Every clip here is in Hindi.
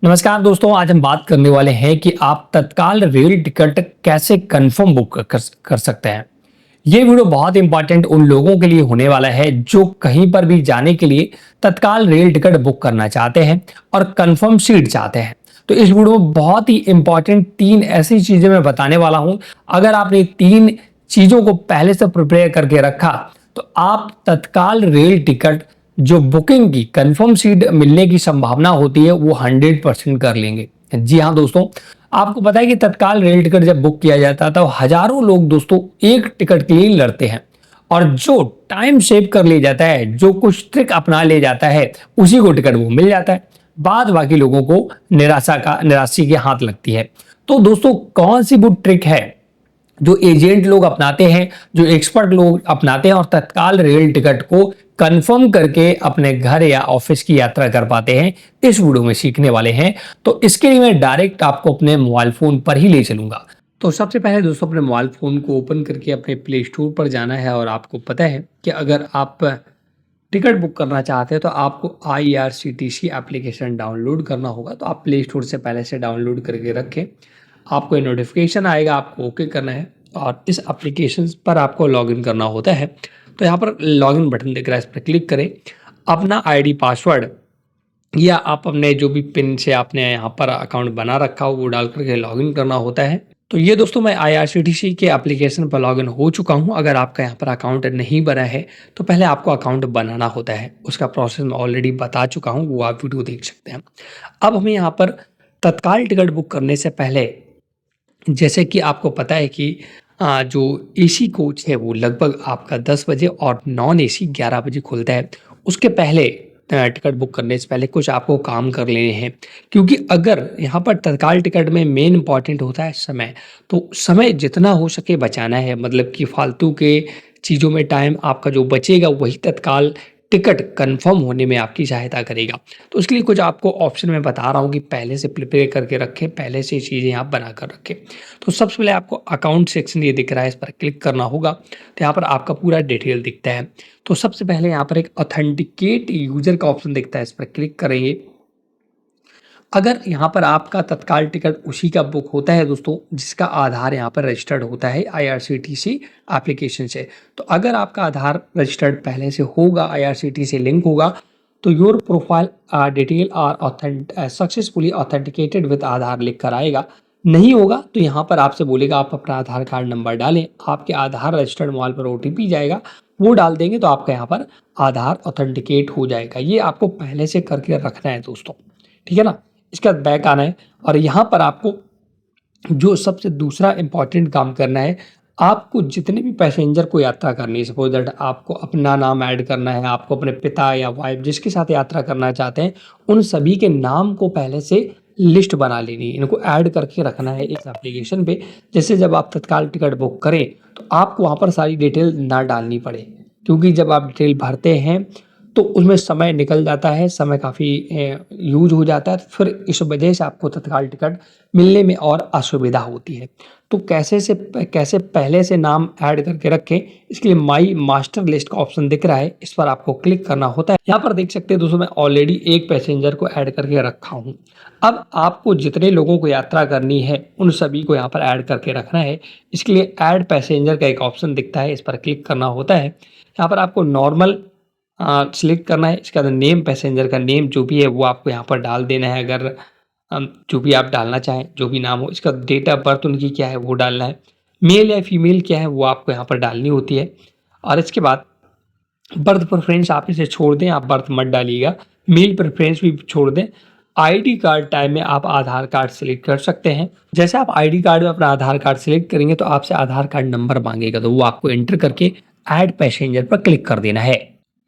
नमस्कार दोस्तों, आज हम बात करने वाले हैं कि आप तत्काल रेल टिकट कैसे कंफर्म बुक कर सकते हैं। ये वीडियो बहुत इंपॉर्टेंट उन लोगों के लिए होने वाला है जो कहीं पर भी जाने के लिए तत्काल रेल टिकट बुक करना चाहते हैं और कंफर्म सीट चाहते हैं। तो इस वीडियो में बहुत ही इंपॉर्टेंट 3 ऐसी चीजें मैं बताने वाला हूं। अगर आपने 3 चीजों को पहले से प्रिपेयर करके रखा तो आप तत्काल रेल टिकट जो बुकिंग की कंफर्म सीट मिलने की संभावना होती है वो 100% कर लेंगे। जी हाँ दोस्तों, आपको पता है कि तत्काल रेल टिकट जब बुक किया जाता है तो हजारों लोग दोस्तों एक टिकट के लिए लड़ते हैं और जो टाइम सेव कर ले जाता है, जो कुछ ट्रिक अपना ले जाता है, उसी को टिकट वो मिल जाता है। बाद बाकी लोगों को निराशी के हाथ लगती है। तो दोस्तों, कौन सी वो ट्रिक है जो एजेंट लोग अपनाते हैं, जो एक्सपर्ट लोग अपनाते हैं और तत्काल रेल टिकट को कंफर्म करके अपने घर या ऑफिस की यात्रा कर पाते हैं, इस वीडियो में सीखने वाले हैं। तो इसके लिए मैं डायरेक्ट आपको अपने मोबाइल फोन पर ही ले चलूंगा। तो सबसे पहले दोस्तों, अपने मोबाइल फोन को ओपन करके अपने प्ले स्टोर पर जाना है और आपको पता है कि अगर आप टिकट बुक करना चाहते हैं तो आपको IRCTC एप्लीकेशन डाउनलोड करना होगा। तो आप प्ले स्टोर से पहले से डाउनलोड करके रखें। आपको नोटिफिकेशन आएगा, आपको ओके करना है और इस एप्लीकेशन पर आपको लॉगिन करना होता है। तो यहाँ पर लॉगिन बटन दिख रहा है, इस पर क्लिक करें। अपना ID पासवर्ड या आप अपने जो भी पिन से आपने यहाँ पर अकाउंट बना रखा हो वो डाल करके लॉगिन करना होता है। तो ये दोस्तों, मैं IRCTC के एप्लीकेशन पर लॉगिन हो चुका हूँ। अगर आपका यहाँ पर अकाउंट नहीं बना है तो पहले आपको अकाउंट बनाना होता है, उसका प्रोसेस मैं ऑलरेडी बता चुका हूँ, वो आप वीडियो देख सकते हैं। अब हमें यहाँ पर तत्काल टिकट बुक करने से पहले, जैसे कि आपको पता है कि जो AC कोच है वो लगभग आपका 10 बजे और नॉन AC 11 बजे खुलता है। उसके पहले टिकट बुक करने से पहले कुछ आपको काम कर लेने हैं, क्योंकि अगर यहाँ पर तत्काल टिकट में मेन इंपॉर्टेंट होता है समय। तो समय जितना हो सके बचाना है, मतलब कि फालतू के चीज़ों में टाइम आपका जो बचेगा वही तत्काल टिकट कंफर्म होने में आपकी सहायता करेगा। तो उसके लिए कुछ आपको ऑप्शन मैं बता रहा हूँ कि पहले से प्रिपेयर करके रखें, पहले से चीज़ें आप बना कर रखें। तो सबसे पहले आपको अकाउंट सेक्शन ये दिख रहा है, इस पर क्लिक करना होगा। तो यहाँ पर आपका पूरा डिटेल दिखता है। तो सबसे पहले यहाँ पर एक ऑथेंटिकेट यूजर का ऑप्शन दिखता है, इस पर क्लिक करेंगे। अगर यहाँ पर आपका तत्काल टिकट उसी का बुक होता है दोस्तों जिसका आधार यहाँ पर रजिस्टर्ड होता है IRCTC एप्लीकेशन से, तो अगर आपका आधार रजिस्टर्ड पहले से होगा, IRCTC से लिंक होगा, तो your profile detail are successfully authenticated with Aadhaar लिख कर आएगा। नहीं होगा तो यहाँ पर आपसे बोलेगा आप अपना आधार कार्ड नंबर डालें, आपके आधार रजिस्टर्ड मोबाइल पर OTP जाएगा, वो डाल देंगे तो आपका यहाँ पर आधार ऑथेंटिकेट हो जाएगा। ये आपको पहले से करके रखना है दोस्तों, ठीक है ना। इसके बाद बैक आना है और यहाँ पर आपको जो सबसे दूसरा इंपॉर्टेंट काम करना है, आपको जितने भी पैसेंजर को यात्रा करनी है, सपोज दैट आपको अपना नाम ऐड करना है, आपको अपने पिता या वाइफ जिसके साथ यात्रा करना चाहते हैं उन सभी के नाम को पहले से लिस्ट बना लेनी है, इनको ऐड करके रखना है इस एप्लीकेशन पे। जैसे जब आप तत्काल टिकट बुक करें तो आपको वहाँ पर सारी डिटेल ना डालनी पड़े, क्योंकि जब आप डिटेल भरते हैं तो उसमें समय निकल जाता है, समय काफ़ी यूज हो जाता है, फिर इस वजह से आपको तत्काल टिकट मिलने में और असुविधा होती है। तो कैसे पहले से नाम ऐड करके रखें, इसके लिए माई मास्टर लिस्ट का ऑप्शन दिख रहा है, इस पर आपको क्लिक करना होता है। यहाँ पर देख सकते हैं दोस्तों, मैं ऑलरेडी एक पैसेंजर को ऐड करके रखा हूँ। अब आपको जितने लोगों को यात्रा करनी है उन सभी को यहाँ पर ऐड करके रखना है। इसके लिए ऐड पैसेंजर का एक ऑप्शन दिखता है, इस पर क्लिक करना होता है। यहाँ पर आपको नॉर्मल सिलेक्ट करना है। इसके बाद नेम, पैसेंजर का नेम जो भी है वो आपको यहाँ पर डाल देना है, अगर जो भी आप डालना चाहें, जो भी नाम हो। इसका डेट ऑफ बर्थ उनकी क्या है वो डालना है, मेल या फीमेल क्या है वो आपको यहाँ पर डालनी होती है। और इसके बाद बर्थ प्रेफरेंस आप इसे छोड़ दें, आप बर्थ मत डालिएगा, मेल प्रेफरेंस भी छोड़ दें। ID कार्ड टाइम में आप आधार कार्ड सिलेक्ट कर सकते हैं। जैसे आप ID कार्ड में अपना आधार कार्ड सिलेक्ट करेंगे तो आपसे आधार कार्ड नंबर मांगेगा, तो वो आपको एंटर करके ऐड पैसेंजर पर क्लिक कर देना है।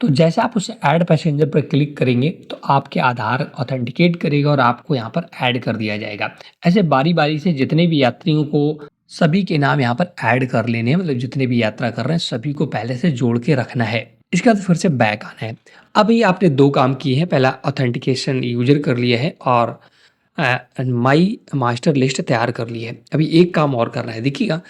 तो जैसे आप उसे ऐड पैसेंजर पर क्लिक करेंगे तो आपके आधार ऑथेंटिकेट करेगा और आपको यहाँ पर ऐड कर दिया जाएगा। ऐसे बारी बारी से जितने भी यात्रियों को सभी के नाम यहाँ पर ऐड कर लेने हैं, मतलब जितने भी यात्रा कर रहे हैं सभी को पहले से जोड़ के रखना है। इसके बाद फिर से बैक आना है। अभी आपने 2 काम किए हैं, पहला ऑथेंटिकेशन यूजर कर लिया है और माई मास्टर लिस्ट तैयार कर ली है। अभी एक काम और करना है, देखिएगा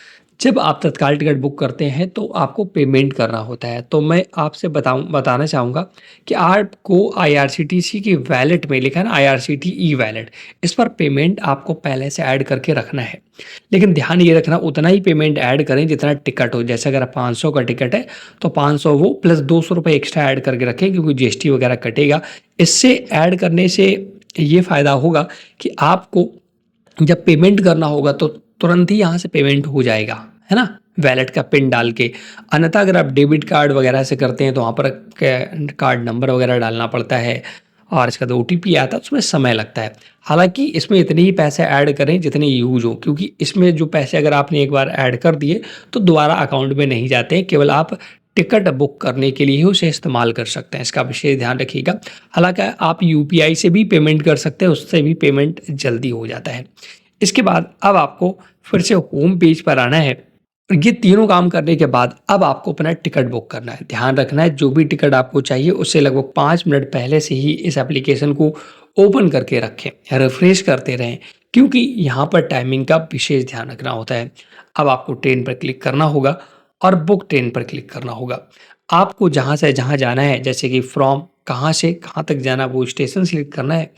जब आप तत्काल टिकट बुक करते हैं तो आपको पेमेंट करना होता है। तो मैं आपसे बताना चाहूँगा कि आपको आईआरसीटीसी की वॉलेट में लिखा है ना आईआरसीटी ई वॉलेट, इस पर पेमेंट आपको पहले से ऐड करके रखना है। लेकिन ध्यान ये रखना उतना ही पेमेंट ऐड करें जितना टिकट हो। जैसे अगर 500 का टिकट है तो 500 वो प्लस 200 रुपये एक्स्ट्रा ऐड करके रखें क्योंकि जीएसटी वगैरह कटेगा। इससे ऐड करने से ये फ़ायदा होगा कि आपको जब पेमेंट करना होगा तो तुरंत ही यहाँ से पेमेंट हो जाएगा, है ना? वैलेट का पिन डाल के। अन्यथा अगर आप डेबिट कार्ड वगैरह से करते हैं तो वहाँ पर कार्ड नंबर वगैरह डालना पड़ता है और इसका जो ओटीपी आता है उसमें समय लगता है। हालाँकि इसमें इतने ही पैसे ऐड करें जितने यूज़ हो, क्योंकि इसमें जो पैसे अगर आपने एक बार ऐड कर दिए तो दोबारा अकाउंट में नहीं जाते हैं, केवल आप टिकट बुक करने के लिए ही उसे इस्तेमाल कर सकते हैं। इसका विशेष ध्यान रखिएगा। हालाँकि आप यूपीआई से भी पेमेंट कर सकते हैं, उससे भी पेमेंट जल्दी हो जाता है। इसके बाद अब आपको फिर से होम पेज पर आना है और ये तीनों काम करने के बाद अब आपको अपना टिकट बुक करना है। ध्यान रखना है जो भी टिकट आपको चाहिए उससे लगभग 5 मिनट पहले से ही इस एप्लीकेशन को ओपन करके रखें, रिफ्रेश करते रहें, क्योंकि यहाँ पर टाइमिंग का विशेष ध्यान रखना होता है। अब आपको ट्रेन पर क्लिक करना होगा और बुक ट्रेन पर क्लिक करना होगा। आपको जहाँ से जहाँ जाना है, जैसे कि फ्रॉम कहाँ से कहाँ तक जाना है वो स्टेशन सेलेक्ट करना है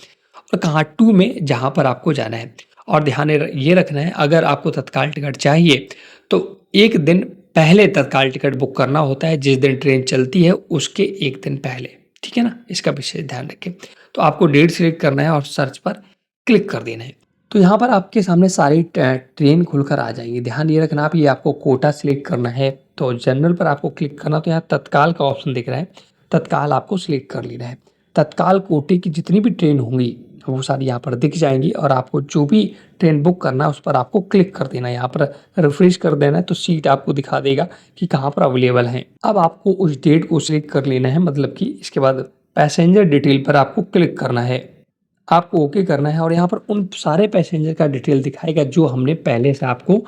और कहाँ टू में जहाँ पर आपको जाना है। और ध्यान ये रखना है अगर आपको तत्काल टिकट चाहिए तो एक दिन पहले तत्काल टिकट बुक करना होता है, जिस दिन ट्रेन चलती है उसके एक दिन पहले, ठीक है ना? इसका विशेष ध्यान रखें। तो आपको डेट सेलेक्ट करना है और सर्च पर क्लिक कर देना है। तो यहाँ पर आपके सामने सारी ट्रेन खुलकर आ जाएंगी। ध्यान ये रखना आप ये आपको कोटा सिलेक्ट करना है तो जनरल पर आपको क्लिक करना, तो यहाँ तत्काल का ऑप्शन दिख रहा है, तत्काल आपको सिलेक्ट कर लेना है। तत्काल कोटे की जितनी भी ट्रेन होंगी वो सारी यहाँ पर दिख जाएंगी और आपको जो भी ट्रेन बुक करना है उस पर आपको क्लिक कर देना है। यहाँ पर रिफ्रेश कर देना है तो सीट आपको दिखा देगा कि कहाँ पर अवेलेबल है। अब आपको उस डेट को सिलेक्ट कर लेना है, मतलब कि इसके बाद पैसेंजर डिटेल पर आपको क्लिक करना है, आपको ओके करना है और यहाँ पर उन सारे पैसेंजर का डिटेल दिखाएगा जो हमने पहले से आपको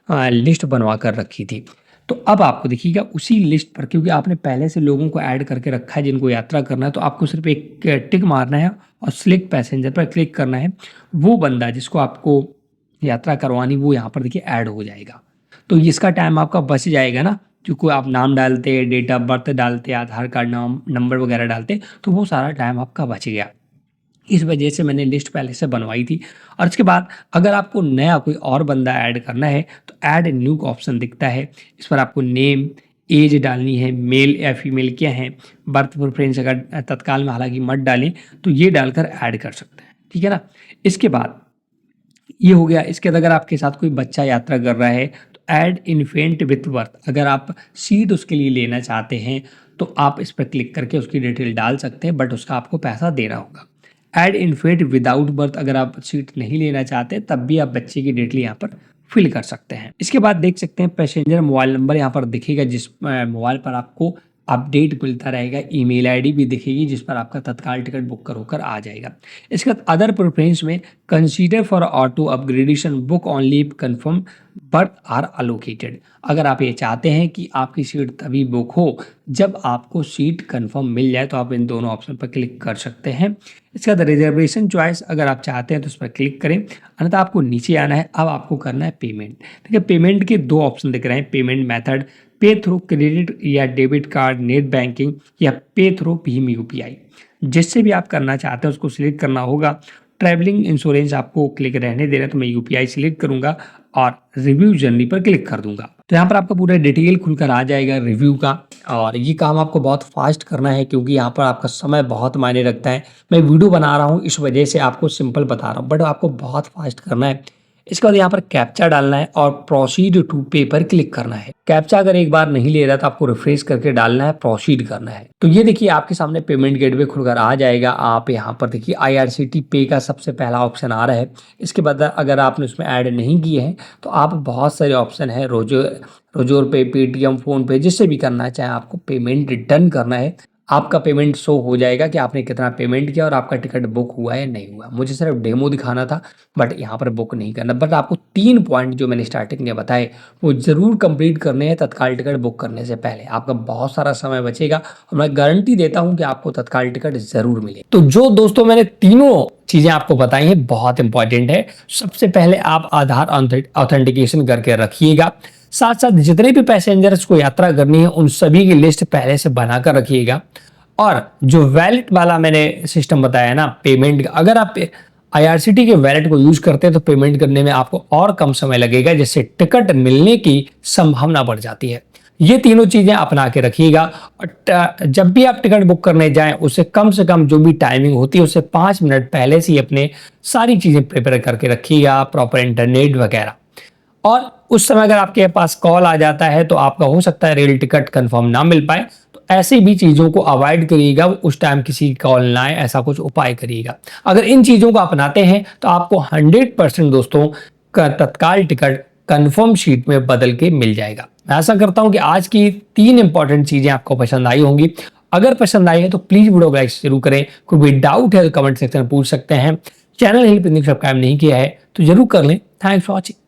लिस्ट बनवा कर रखी थी। तो अब आपको देखिएगा उसी लिस्ट पर, क्योंकि आपने पहले से लोगों को ऐड करके रखा है जिनको यात्रा करना है, तो आपको सिर्फ एक टिक मारना है और सिलेक्ट पैसेंजर पर क्लिक करना है। वो बंदा जिसको आपको यात्रा करवानी वो यहाँ पर देखिए ऐड हो जाएगा। तो इसका टाइम आपका बच जाएगा ना, क्योंकि आप नाम डालते, डेट ऑफ बर्थ डालते, आधार कार्ड नाम नंबर वगैरह डालते, तो वो सारा टाइम आपका बच गया। इस वजह से मैंने लिस्ट पहले से बनवाई थी। और इसके बाद अगर आपको नया कोई और बंदा ऐड करना है तो ऐड न्यू का ऑप्शन दिखता है। इस पर आपको नेम, एज डालनी है, मेल या फीमेल क्या है, बर्थ प्रेफरेंस अगर तत्काल में हालांकि मत डालें तो ये डालकर ऐड कर सकते हैं, ठीक है ना? इसके बाद ये हो गया। इसके बाद अगर आपके साथ कोई बच्चा यात्रा कर रहा है तो ऐड इन्फेंट विथ बर्थ, अगर आप सीट उसके लिए लेना चाहते हैं तो आप इस पर क्लिक करके उसकी डिटेल डाल सकते हैं, बट उसका आपको पैसा देना होगा। ऐड इन्फेंट विदाउट बर्थ, अगर आप सीट नहीं लेना चाहते तब भी आप बच्चे की डिटेल यहाँ पर फिल कर सकते हैं। इसके बाद देख सकते हैं पैसेंजर मोबाइल नंबर यहाँ पर दिखेगा, जिस मोबाइल पर आपको अपडेट मिलता रहेगा। ईमेल आईडी भी दिखेगी जिस पर आपका तत्काल टिकट बुक कर होकर आ जाएगा। इसके बाद अदर प्रेफरेंस में consider for auto upgradation book only confirm berth are allocated, अगर आप ये चाहते हैं कि आपकी सीट तभी बुक हो जब आपको सीट कंफर्म मिल जाए तो आप इन दोनों ऑप्शन पर क्लिक कर सकते हैं। इसके बाद रिजर्वेशन चॉइस, अगर आप चाहते हैं तो उस पर क्लिक करें, अन्यथा आपको नीचे आना है। अब आपको करना है पेमेंट। ठीक है, पेमेंट के दो ऑप्शन दिख रहे हैं, पेमेंट मेथड पे थ्रू क्रेडिट या डेबिट कार्ड, नेट बैंकिंग या पे थ्रू भीम यूपीआई। जिससे भी आप करना चाहते हैं उसको सिलेक्ट करना होगा। ट्रैवलिंग इंश्योरेंस आपको क्लिक रहने देना, तो मैं यूपीआई सिलेक्ट करूंगा और रिव्यू जर्नी पर क्लिक कर दूंगा। तो यहाँ पर आपका पूरा डिटेल खुलकर आ जाएगा रिव्यू का। और ये काम आपको बहुत फास्ट करना है क्योंकि यहाँ पर आपका समय बहुत मायने रखता है। मैं वीडियो बना रहा हूँ इस वजह से आपको सिंपल बता रहा हूँ, बट आपको बहुत फास्ट करना है। इसके बाद यहाँ पर कैप्चा डालना है और प्रोसीड टू पे पर क्लिक करना है। कैप्चा अगर एक बार नहीं ले रहा तो आपको रिफ्रेश करके डालना है, प्रोसीड करना है। तो ये देखिए आपके सामने पेमेंट गेटवे खुलकर आ जाएगा। आप यहाँ पर देखिए आईआरसीटी पे का सबसे पहला ऑप्शन आ रहा है। इसके बाद अगर आपने उसमें ऐड नहीं किए हैं तो आप बहुत सारे ऑप्शन है, रोजोर पे, पेटीएम, फोन पे, जिससे भी करना चाहे आपको पेमेंट डन करना है। आपका पेमेंट शो हो जाएगा कि आपने कितना पेमेंट किया और आपका टिकट बुक हुआ है नहीं हुआ। मुझे सिर्फ डेमो दिखाना था बट यहाँ पर बुक नहीं करना। बट आपको 3 पॉइंट जो मैंने स्टार्टिंग में बताए वो जरूर कंप्लीट करने हैं तत्काल टिकट बुक करने से पहले। आपका बहुत सारा समय बचेगा और मैं गारंटी देता हूँ कि आपको तत्काल टिकट जरूर मिले। तो जो दोस्तों मैंने तीनों चीजें आपको बताई हैं बहुत इंपॉर्टेंट है। सबसे पहले आप आधार ऑथेंटिकेशन करके रखिएगा। साथ साथ जितने भी पैसेंजर्स को यात्रा करनी है उन सभी की लिस्ट पहले से बनाकर रखिएगा। और जो वैलेट वाला मैंने सिस्टम बताया ना पेमेंट, अगर आप आईआरसीटी के वैलेट को यूज करते हैं तो पेमेंट करने में आपको और कम समय लगेगा, जिससे टिकट मिलने की संभावना बढ़ जाती है। ये तीनों चीजें अपना के रखिएगा। और जब भी आप टिकट बुक करने जाएं उससे कम से कम जो भी टाइमिंग होती है उससे 5 मिनट पहले से ही अपने सारी चीजें प्रिपेयर करके रखिएगा, प्रॉपर इंटरनेट वगैरह। और उस समय अगर आपके पास कॉल आ जाता है तो आपका हो सकता है रेल टिकट कंफर्म ना मिल पाए, तो ऐसी भी चीजों को अवॉइड करिएगा। उस टाइम किसी की कॉल ना आए, ऐसा कुछ उपाय करिएगा। अगर इन चीजों को अपनाते हैं तो आपको 100% दोस्तों का तत्काल टिकट कंफर्म शीट में बदल के मिल जाएगा। मैं आशा करता हूं कि आज की 3 इंपॉर्टेंट चीजें आपको पसंद आई होंगी। अगर पसंद आई है तो प्लीज वीडियो को लाइक जरूर करें। कोई भी डाउट है तो कमेंट सेक्शन में पूछ सकते हैं। चैनल हिल सब्सक्राइब नहीं किया है तो जरूर कर लें। Thanks for watching.